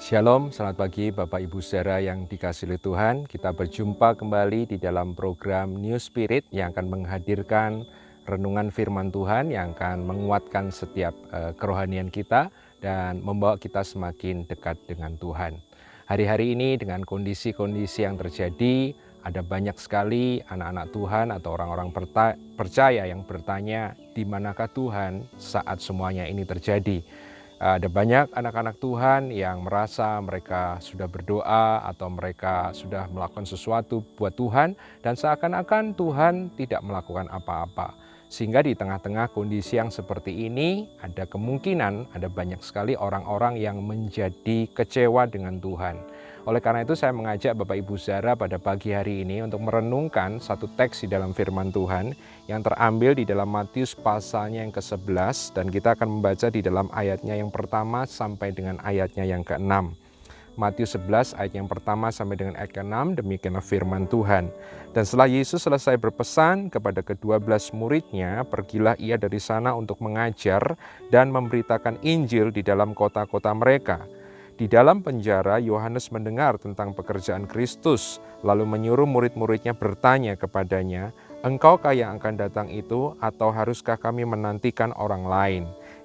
Shalom, selamat pagi Bapak Ibu Saudara yang dikasihi oleh Tuhan. Kita berjumpa kembali di dalam program New Spirit yang akan menghadirkan renungan firman Tuhan yang akan menguatkan setiap kerohanian kita dan membawa kita semakin dekat dengan Tuhan. Hari-hari ini dengan kondisi-kondisi yang terjadi, ada banyak sekali anak-anak Tuhan atau orang-orang percaya yang bertanya, di manakah Tuhan saat semuanya ini terjadi? Ada banyak anak-anak Tuhan yang merasa mereka sudah berdoa atau mereka sudah melakukan sesuatu buat Tuhan dan seakan-akan Tuhan tidak melakukan apa-apa. Sehingga di tengah-tengah kondisi yang seperti ini ada kemungkinan ada banyak sekali orang-orang yang menjadi kecewa dengan Tuhan. Oleh karena itu saya mengajak Bapak Ibu Saudara pada pagi hari ini untuk merenungkan satu teks di dalam firman Tuhan yang terambil di dalam Matius pasalnya yang ke-11 dan kita akan membaca di dalam ayatnya yang pertama sampai dengan ayatnya yang ke-6. Matius 11 ayat yang pertama sampai dengan ayat ke-6, demikianlah firman Tuhan. Dan setelah Yesus selesai berpesan kepada ke-12 muridnya, pergilah ia dari sana untuk mengajar dan memberitakan Injil di dalam kota-kota mereka. Di dalam penjara, Yohanes mendengar tentang pekerjaan Kristus, lalu menyuruh murid-muridnya bertanya kepadanya, "Engkaukah yang akan datang itu, atau haruskah kami menantikan orang lain?"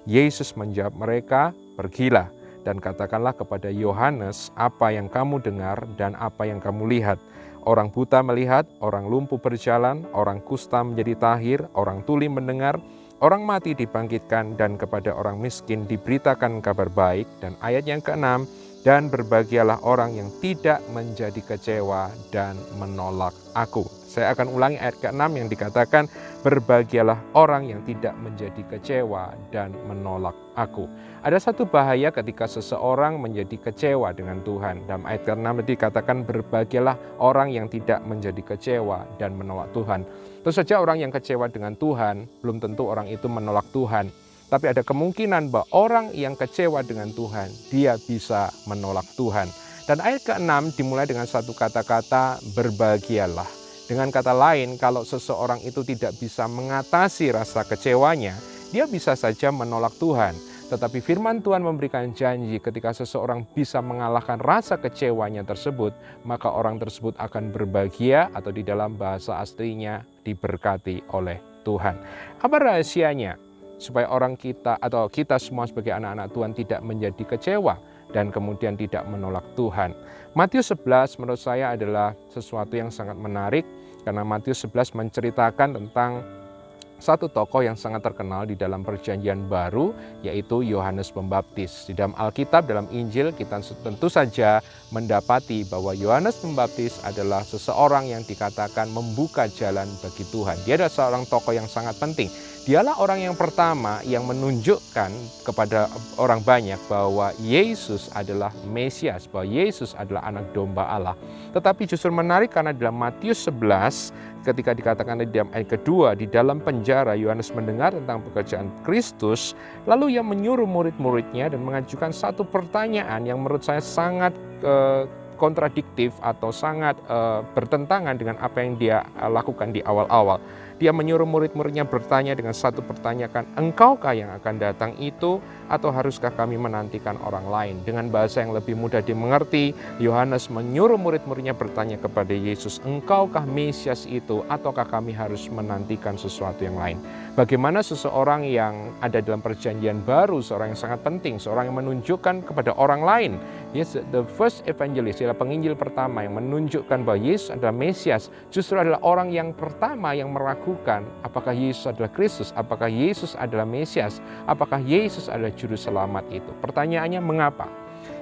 Yesus menjawab mereka, "Pergilah dan katakanlah kepada Yohanes apa yang kamu dengar dan apa yang kamu lihat. Orang buta melihat, orang lumpuh berjalan, orang kusta menjadi tahir, orang tuli mendengar, orang mati dibangkitkan, dan kepada orang miskin diberitakan kabar baik." Dan ayat yang ke-6, "Dan berbahagialah orang yang tidak menjadi kecewa dan menolak aku." Saya akan ulangi ayat ke-6 yang dikatakan, "Berbahagialah orang yang tidak menjadi kecewa dan menolak aku." Ada satu bahaya ketika seseorang menjadi kecewa dengan Tuhan. Dalam ayat ke-6 dikatakan, "Berbahagialah orang yang tidak menjadi kecewa dan menolak Tuhan." Tentu saja orang yang kecewa dengan Tuhan, belum tentu orang itu menolak Tuhan. Tapi ada kemungkinan bahwa orang yang kecewa dengan Tuhan, dia bisa menolak Tuhan. Dan ayat ke-6 dimulai dengan satu kata-kata, berbahagialah. Dengan kata lain, kalau seseorang itu tidak bisa mengatasi rasa kecewanya, dia bisa saja menolak Tuhan. Tetapi firman Tuhan memberikan janji ketika seseorang bisa mengalahkan rasa kecewanya tersebut, maka orang tersebut akan berbahagia atau di dalam bahasa aslinya diberkati oleh Tuhan. Apa rahasianya? Supaya orang kita atau kita semua sebagai anak-anak Tuhan tidak menjadi kecewa dan kemudian tidak menolak Tuhan. Matius 11 menurut saya adalah sesuatu yang sangat menarik karena Matius 11 menceritakan tentang satu tokoh yang sangat terkenal di dalam perjanjian baru, yaitu Yohanes Pembaptis. Di dalam Alkitab, dalam Injil, kita tentu saja mendapati bahwa Yohanes Pembaptis adalah seseorang yang dikatakan membuka jalan bagi Tuhan. Dia adalah seorang tokoh yang sangat penting. Dialah orang yang pertama yang menunjukkan kepada orang banyak bahwa Yesus adalah Mesias, bahwa Yesus adalah anak domba Allah. Tetapi justru menarik karena dalam Matius 11, ketika dikatakan di dalam ayat kedua, di dalam penjara Yohanes mendengar tentang pekerjaan Kristus, lalu ia menyuruh murid-muridnya dan mengajukan satu pertanyaan yang menurut saya sangat kontradiktif atau sangat bertentangan dengan apa yang dia lakukan di awal-awal. Dia menyuruh murid-muridnya bertanya dengan satu pertanyaan, "Engkaukah yang akan datang itu, atau haruskah kami menantikan orang lain?" Dengan bahasa yang lebih mudah dimengerti, Yohanes menyuruh murid-muridnya bertanya kepada Yesus, "Engkaukah Mesias itu, ataukah kami harus menantikan sesuatu yang lain?" Bagaimana seseorang yang ada dalam perjanjian baru, seorang yang sangat penting, seorang yang menunjukkan kepada orang lain. Yes, the first evangelist, adalah penginjil pertama yang menunjukkan bahwa Yesus adalah Mesias, justru adalah orang yang pertama yang meragukan apakah Yesus adalah Kristus, apakah Yesus adalah Mesias, apakah Yesus adalah juru selamat itu. Pertanyaannya, mengapa?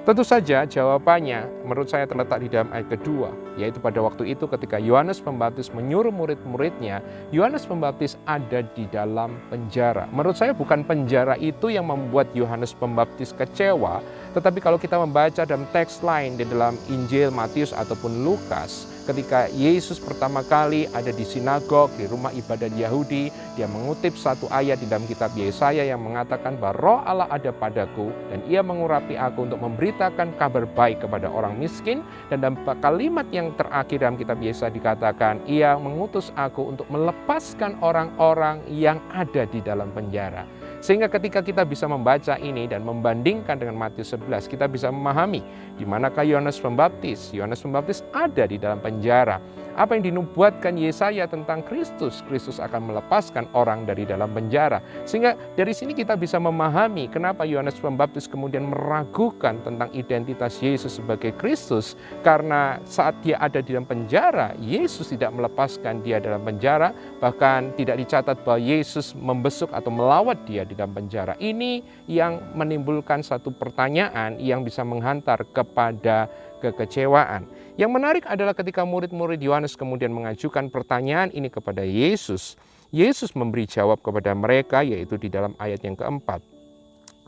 Tentu saja jawabannya menurut saya terletak di dalam ayat kedua, yaitu pada waktu itu ketika Yohanes Pembaptis menyuruh murid-muridnya, Yohanes Pembaptis ada di dalam penjara. Menurut saya bukan penjara itu yang membuat Yohanes Pembaptis kecewa, tetapi kalau kita membaca dalam teks lain di dalam Injil Matius ataupun Lukas, ketika Yesus pertama kali ada di sinagog, di rumah ibadat Yahudi, dia mengutip satu ayat di dalam kitab Yesaya yang mengatakan bahwa Roh Allah ada padaku dan ia mengurapi aku untuk memberitakan kabar baik kepada orang miskin. Dan dalam kalimat yang terakhir dalam kitab Yesaya dikatakan, ia mengutus aku untuk melepaskan orang-orang yang ada di dalam penjara. Sehingga ketika kita bisa membaca ini dan membandingkan dengan Matius 11, kita bisa memahami di manakah Yohanes Pembaptis. Yohanes Pembaptis ada di dalam penjara. Apa yang dinubuatkan Yesaya tentang Kristus, Kristus akan melepaskan orang dari dalam penjara. Sehingga dari sini kita bisa memahami kenapa Yohanes Pembaptis kemudian meragukan tentang identitas Yesus sebagai Kristus. Karena saat dia ada di dalam penjara, Yesus tidak melepaskan dia dalam penjara. Bahkan tidak dicatat bahwa Yesus membesuk atau melawat dia di dalam penjara. Ini yang menimbulkan satu pertanyaan yang bisa menghantar kepada kekecewaan. Yang menarik adalah ketika murid-murid Yohanes kemudian mengajukan pertanyaan ini kepada Yesus, Yesus memberi jawab kepada mereka, yaitu di dalam ayat yang keempat.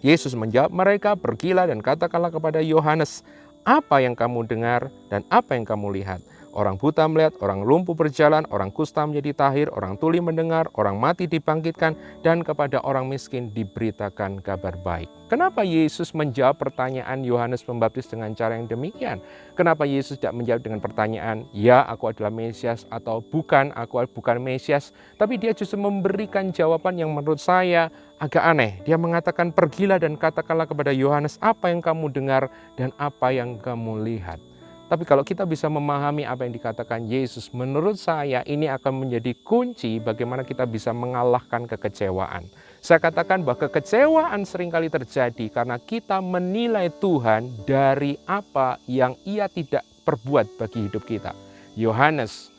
Yesus menjawab mereka, "Pergilah dan katakanlah kepada Yohanes, apa yang kamu dengar dan apa yang kamu lihat. Orang buta melihat, orang lumpuh berjalan, orang kusta menjadi tahir, orang tuli mendengar, orang mati dibangkitkan, dan kepada orang miskin diberitakan kabar baik." Kenapa Yesus menjawab pertanyaan Yohanes Pembaptis dengan cara yang demikian? Kenapa Yesus tidak menjawab dengan pertanyaan, "Ya, aku adalah Mesias," atau "Bukan, aku bukan Mesias." Tapi dia justru memberikan jawaban yang menurut saya agak aneh. Dia mengatakan, "Pergilah dan katakanlah kepada Yohanes apa yang kamu dengar dan apa yang kamu lihat." Tapi kalau kita bisa memahami apa yang dikatakan Yesus, menurut saya ini akan menjadi kunci bagaimana kita bisa mengalahkan kekecewaan. Saya katakan bahwa kekecewaan seringkali terjadi karena kita menilai Tuhan dari apa yang Ia tidak perbuat bagi hidup kita. Yohanes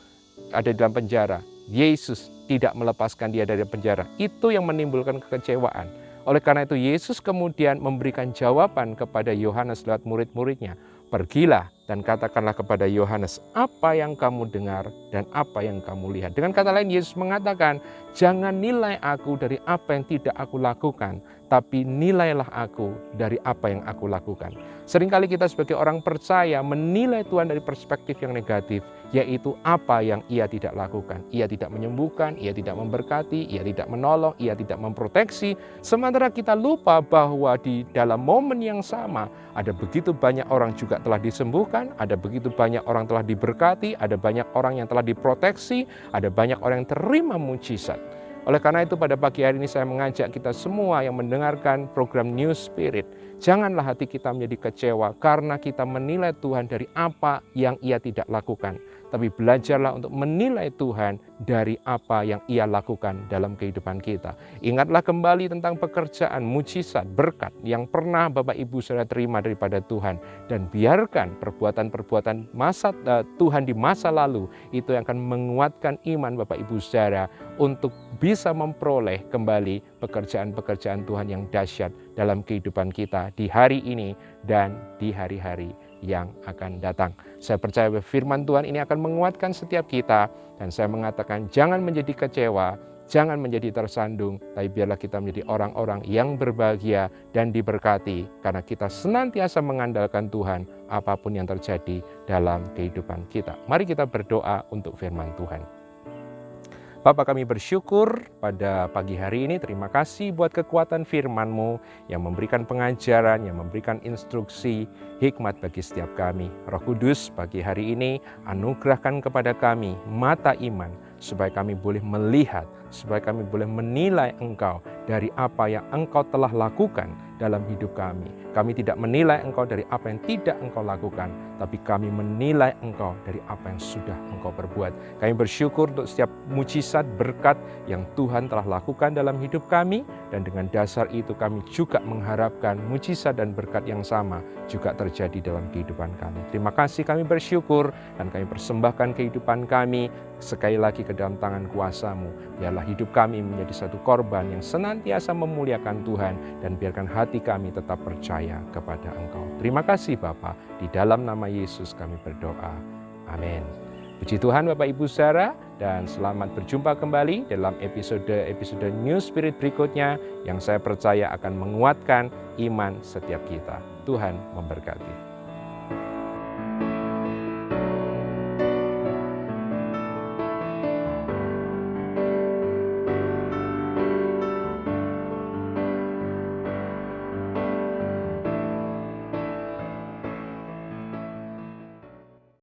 ada di dalam penjara, Yesus tidak melepaskan dia dari penjara. Itu yang menimbulkan kekecewaan. Oleh karena itu Yesus kemudian memberikan jawaban kepada Yohanes lewat murid-muridnya. "Pergilah dan katakanlah kepada Yohanes apa yang kamu dengar dan apa yang kamu lihat." Dengan kata lain, Yesus mengatakan, jangan nilai aku dari apa yang tidak aku lakukan, tapi nilailah aku dari apa yang aku lakukan. Seringkali kita sebagai orang percaya menilai Tuhan dari perspektif yang negatif, yaitu apa yang Ia tidak lakukan. Ia tidak menyembuhkan, Ia tidak memberkati, Ia tidak menolong, Ia tidak memproteksi. Sementara kita lupa bahwa di dalam momen yang sama, ada begitu banyak orang juga telah disembuhkan, ada begitu banyak orang telah diberkati, ada banyak orang yang telah diproteksi, ada banyak orang yang terima mujizat. Oleh karena itu pada pagi hari ini saya mengajak kita semua yang mendengarkan program New Spirit, janganlah hati kita menjadi kecewa karena kita menilai Tuhan dari apa yang Ia tidak lakukan. Tapi belajarlah untuk menilai Tuhan dari apa yang Ia lakukan dalam kehidupan kita. Ingatlah kembali tentang pekerjaan, mujizat, berkat yang pernah Bapak Ibu Saudara terima daripada Tuhan. Dan biarkan perbuatan-perbuatan Tuhan di masa lalu itu yang akan menguatkan iman Bapak Ibu Saudara untuk bisa memperoleh kembali pekerjaan-pekerjaan Tuhan yang dahsyat dalam kehidupan kita di hari ini dan di hari-hari yang akan datang. Saya percaya bahwa firman Tuhan ini akan menguatkan setiap kita, dan saya mengatakan jangan menjadi kecewa, jangan menjadi tersandung, tapi biarlah kita menjadi orang-orang yang berbahagia dan diberkati karena kita senantiasa mengandalkan Tuhan apapun yang terjadi dalam kehidupan kita. Mari kita berdoa untuk firman Tuhan. Bapa, kami bersyukur pada pagi hari ini, terima kasih buat kekuatan firman-Mu yang memberikan pengajaran, yang memberikan instruksi, hikmat bagi setiap kami. Roh Kudus, pagi hari ini anugerahkan kepada kami mata iman, supaya kami boleh melihat, supaya kami boleh menilai Engkau dari apa yang Engkau telah lakukan dalam hidup kami. Kami tidak menilai Engkau dari apa yang tidak Engkau lakukan, tapi kami menilai Engkau dari apa yang sudah Engkau perbuat. Kami bersyukur untuk setiap mujizat berkat yang Tuhan telah lakukan dalam hidup kami, dan dengan dasar itu kami juga mengharapkan mujizat dan berkat yang sama juga terjadi dalam kehidupan kami. Terima kasih, kami bersyukur dan kami persembahkan kehidupan kami sekali lagi ke dalam tangan kuasa-Mu. Biarlah hidup kami menjadi satu korban yang senantiasa memuliakan Tuhan, dan biarkan hati kami tetap percaya kepada Engkau. Terima kasih Bapa, di dalam nama Yesus kami berdoa. Amin. Puji Tuhan Bapak Ibu Saudara, dan selamat berjumpa kembali dalam episode New Spirit berikutnya yang saya percaya akan menguatkan iman setiap kita. Tuhan memberkati.